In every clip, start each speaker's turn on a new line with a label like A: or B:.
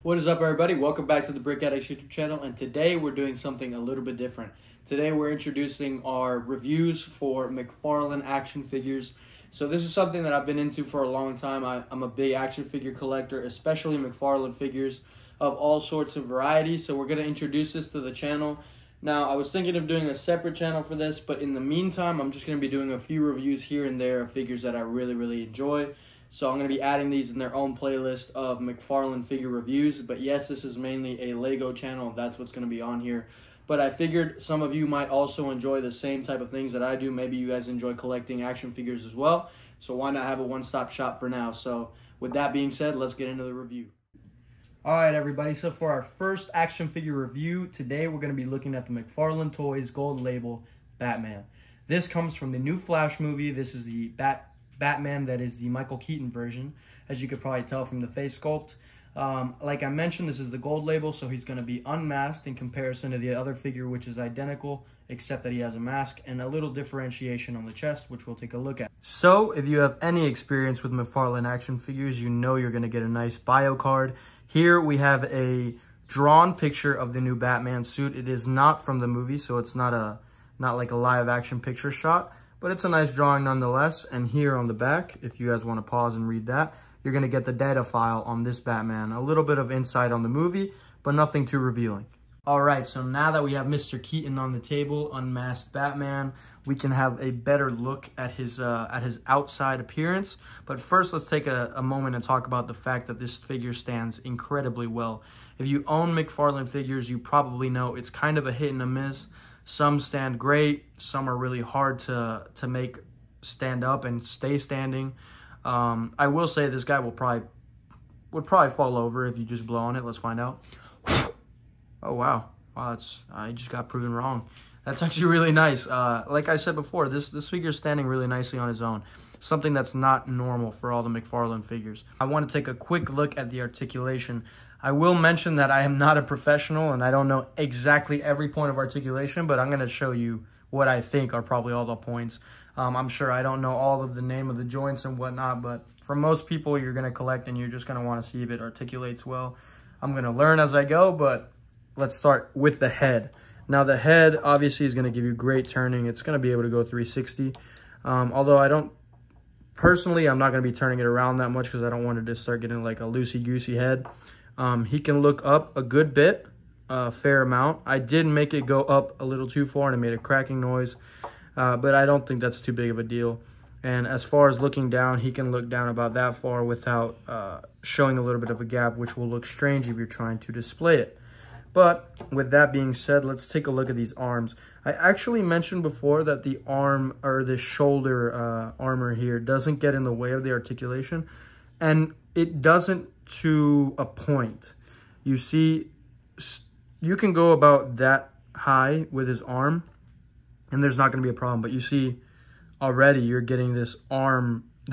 A: What is up, everybody? Welcome back to the Brick Addicts YouTube channel, and today we're doing something a little bit different. Today we're introducing our reviews for McFarlane action figures. So this is something that I've been into for a long time. I'm a big action figure collector, especially McFarlane figures of all sorts of varieties. So we're going to introduce this to the channel. Now, I was thinking of doing a separate channel for this, but in the meantime, I'm just going to be doing a few reviews here and there of figures that I really enjoy. So I'm going to be adding these in their own playlist of McFarlane figure reviews. But yes, this is mainly a Lego channel. That's what's going to be on here. But I figured some of you might also enjoy the same type of things that I do. Maybe you guys enjoy collecting action figures as well. So why not have a one-stop shop for now? So with that being said, let's get into the review. All right, everybody. So for our first action figure review, today we're going to be looking at the McFarlane Toys Gold Label Batman. This comes from the new Flash movie. This is the Batman that is the Michael Keaton version, as you could probably tell from the face sculpt. Like I mentioned, this is the gold label, so he's going to be unmasked in comparison to the other figure, which is identical, except that he has a mask and a little differentiation on the chest, which we'll take a look at. So if you have any experience with McFarlane action figures, you know you're going to get a nice bio card. Here we have a drawn picture of the new Batman suit. It is not from the movie, so it's not like a live action picture shot. But it's a nice drawing nonetheless. And here on the back, if you guys want to pause and read that, you're going to get the data file on this Batman. A little bit of insight on the movie, but nothing too revealing. All right, so now that we have Mr. Keaton on the table, unmasked Batman, we can have a better look at his outside appearance. But first, let's take a moment and talk about the fact that this figure stands incredibly well. If you own McFarlane figures, you probably know it's kind of a hit and a miss. Some stand great, some are really hard to make stand up and stay standing. I will say this guy would probably fall over if you just blow on it. Let's find out. Oh wow, I just got proven wrong. That's actually really nice. Like I said before, this figure is standing really nicely on his own. Something that's not normal for all the McFarlane figures. I want to take a quick look at the articulation. I will mention that I am not a professional and I don't know exactly every point of articulation, but I'm going to show you what I think are probably all the points. I'm sure I don't know all of the name of the joints and whatnot, but for most people, you're going to collect and you're just going to want to see if it articulates well. I'm going to learn as I go, but let's start with the head. Now, the head obviously is going to give you great turning. It's going to be able to go 360. Although I'm not going to be turning it around that much because I don't want it to start getting like a loosey-goosey head. He can look up a good bit, a fair amount. I did make it go up a little too far and it made a cracking noise, but I don't think that's too big of a deal. And as far as looking down, he can look down about that far without showing a little bit of a gap, which will look strange if you're trying to display it. But with that being said, let's take a look at these arms. I actually mentioned before that the arm or the shoulder armor here doesn't get in the way of the articulation, and it doesn't to a point. You see, you can go about that high with his arm and there's not going to be a problem, but you see already you're getting this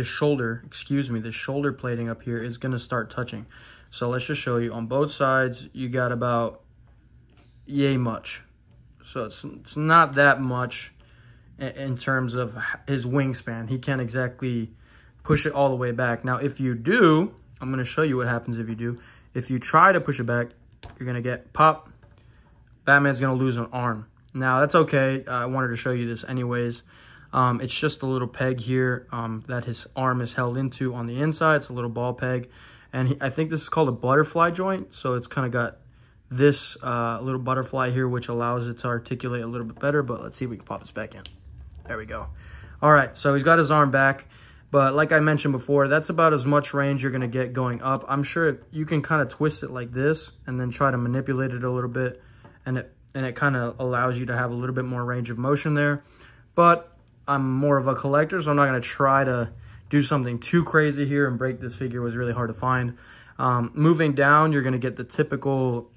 A: shoulder plating up here is going to start touching. So let's just show you on both sides. You got about yay much. So it's not that much in terms of his wingspan. He can't exactly push it all the way back. Now, if you do, I'm going to show you what happens if you do. If you try to push it back, you're going to get pop. Batman's going to lose an arm. Now, that's okay. I wanted to show you this anyways. It's just a little peg here that his arm is held into on the inside. It's a little ball peg. And I think this is called a butterfly joint. So it's kind of got this little butterfly here, which allows it to articulate a little bit better. But let's see if we can pop this back in. There we go. All right, so he's got his arm back. But like I mentioned before, that's about as much range you're going to get going up. I'm sure you can kind of twist it like this and then try to manipulate it a little bit. And it kind of allows you to have a little bit more range of motion there. But I'm more of a collector, so I'm not going to try to do something too crazy here and break this figure. It was really hard to find. Moving down, you're going to get the typical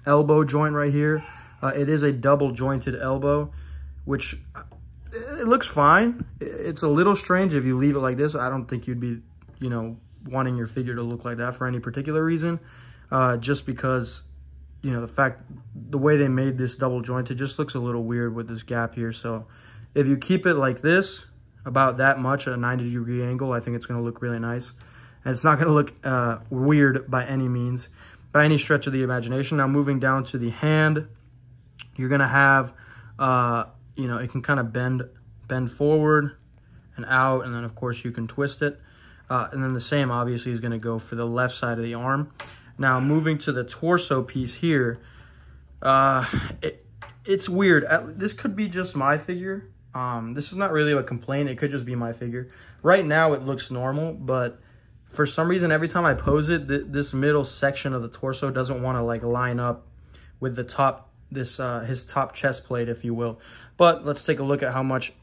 A: elbow joint right here. It is a double jointed elbow, which it looks fine. It's a little strange if you leave it like this. I don't think you'd be, wanting your figure to look like that for any particular reason. Just because, the way they made this double joint, it just looks a little weird with this gap here. So if you keep it like this, about that much at a 90-degree angle, I think it's going to look really nice. and it's not going to look weird by any means, by any stretch of the imagination. Now moving down to the hand, you're going to have, you know, it can kind of bend forward and out, and then of course you can twist it. And then the same obviously is going to go for the left side of the arm. Now moving to the torso piece here, it's weird. This could be just my figure. This is not really a complaint. It could just be my figure. Right now it looks normal, but for some reason every time I pose it, this middle section of the torso doesn't want to like line up with the top, his top chest plate, if you will. But let's take a look at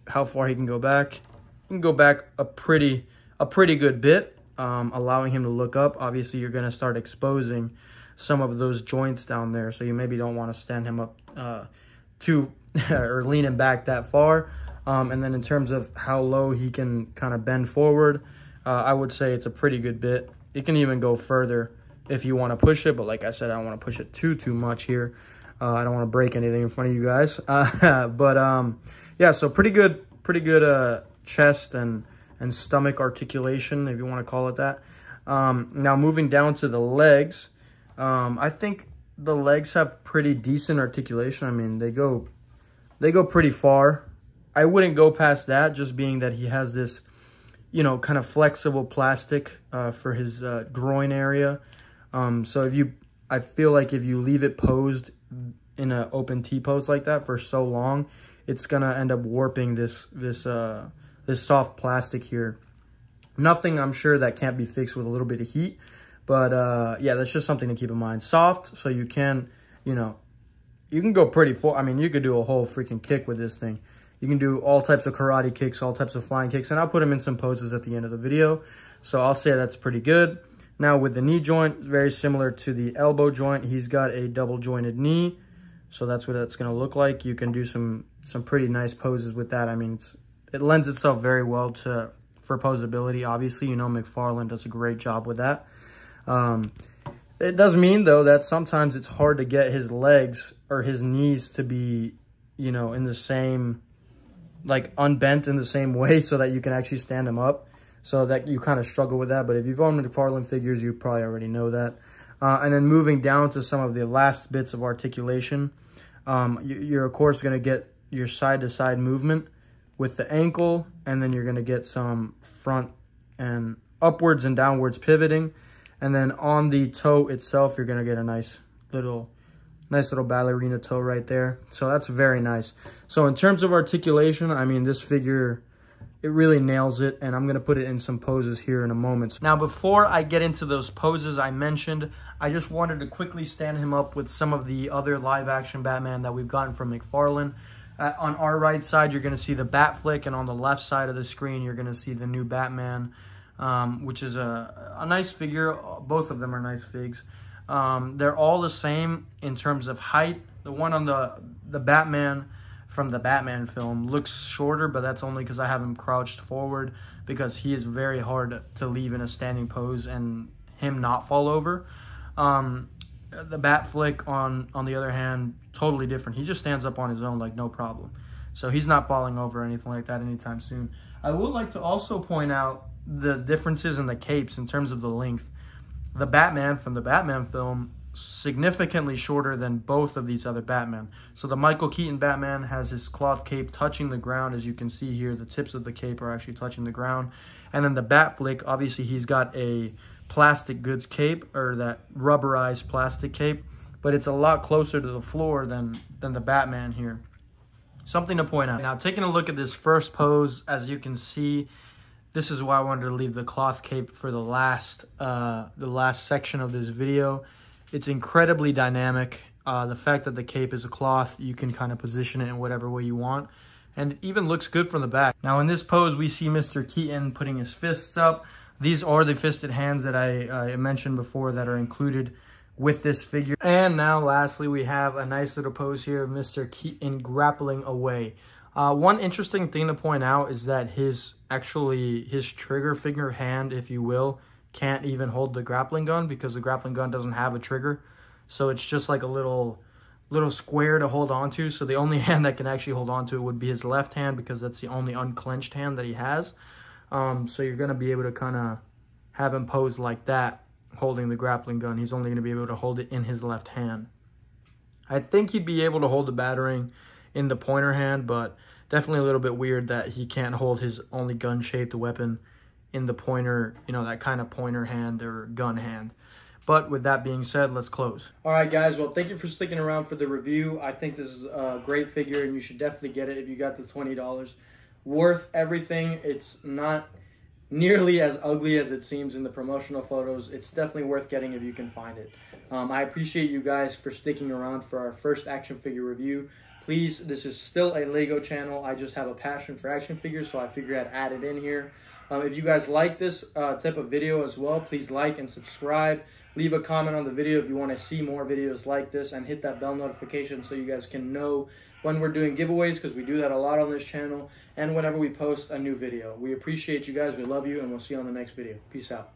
A: how far he can go back. He can go back a pretty good bit, allowing him to look up. Obviously, you're going to start exposing some of those joints down there, so you maybe don't want to stand him up too or lean him back that far. And then in terms of how low he can kind of bend forward, I would say it's a pretty good bit. It can even go further if you want to push it, but like I said, I don't want to push it too much here. I don't want to break anything in front of you guys. Yeah, so pretty good chest and stomach articulation, if you want to call it that. Now moving down to the legs, I think the legs have pretty decent articulation. I mean, they go pretty far. I wouldn't go past that, just being that he has this, you know, kind of flexible plastic for his groin area. So I feel like if you leave it posed in an open T-pose like that for so long, it's gonna end up warping this soft plastic here. Nothing, I'm sure, that can't be fixed with a little bit of heat, but yeah, that's just something to keep in mind. Soft, so you can, you know, you can go pretty far. I mean, you could do a whole freaking kick with this thing. You can do all types of karate kicks, all types of flying kicks, and I'll put them in some poses at the end of the video. So I'll say that's pretty good. Now with the knee joint, very similar to the elbow joint, he's got a double jointed knee. So that's what that's going to look like. You can do some pretty nice poses with that. I mean, it lends itself very well for posability. Obviously, you know, McFarlane does a great job with that. It does mean, though, that sometimes it's hard to get his legs or his knees to be, you know, in the same, like unbent in the same way so that you can actually stand him up. So that you kind of struggle with that. But if you've owned McFarlane figures, you probably already know that. And then moving down to some of the last bits of articulation, you're of course going to get your side-to-side movement with the ankle, and then you're going to get some front and upwards and downwards pivoting. And then on the toe itself, you're going to get a nice little ballerina toe right there. So that's very nice. So in terms of articulation, I mean, this figure, it really nails it, and I'm going to put it in some poses here in a moment. Now, before I get into those poses I mentioned, I just wanted to quickly stand him up with some of the other live-action Batman that we've gotten from McFarlane. On our right side, you're going to see the Bat Flick, and on the left side of the screen, you're going to see the new Batman, which is a nice figure. Both of them are nice figs. They're all the same in terms of height. The one on the Batman from the Batman film looks shorter, but that's only because I have him crouched forward, because he is very hard to leave in a standing pose and him not fall over. The Bat Flick, on the other hand, totally different. He just stands up on his own like no problem. So he's not falling over or anything like that anytime soon. I would like to also point out the differences in the capes in terms of the length. The Batman from the Batman film, significantly shorter than both of these other Batman. So the Michael Keaton Batman has his cloth cape touching the ground. As you can see here, the tips of the cape are actually touching the ground. And then the Bat Flick, obviously he's got a plastic goods cape, or that rubberized plastic cape, but it's a lot closer to the floor than the Batman here. Something to point out. Now, taking a look at this first pose, as you can see, this is why I wanted to leave the cloth cape for the last section of this video. It's incredibly dynamic. The fact that the cape is a cloth, you can kind of position it in whatever way you want, and it even looks good from the back. Now in this pose, we see Mr. Keaton putting his fists up. These are the fisted hands that I mentioned before that are included with this figure. And now lastly, we have a nice little pose here of Mr. Keaton grappling away. One interesting thing to point out is that his trigger finger hand, if you will, can't even hold the grappling gun, because the grappling gun doesn't have a trigger. So it's just like a little square to hold on to. So the only hand that can actually hold on to it would be his left hand, because that's the only unclenched hand that he has. So you're going to be able to kind of have him pose like that, holding the grappling gun. He's only going to be able to hold it in his left hand. I think he'd be able to hold the batarang in the pointer hand, but definitely a little bit weird that he can't hold his only gun-shaped weapon in the pointer, you know, that kind of pointer hand or gun hand. But with that being said, let's close. All right, guys. Well, thank you for sticking around for the review. I think this is a great figure, and you should definitely get it if you got the $20. Worth everything. It's not nearly as ugly as it seems in the promotional photos. It's definitely worth getting if you can find it. I appreciate you guys for sticking around for our first action figure review. Please, this is still a Lego channel. I just have a passion for action figures, so I figured I'd add it in here. If you guys like this type of video as well, please like and subscribe. Leave a comment on the video if you want to see more videos like this, and hit that bell notification so you guys can know when we're doing giveaways, because we do that a lot on this channel, and whenever we post a new video. We appreciate you guys. We love you, and we'll see you on the next video. Peace out.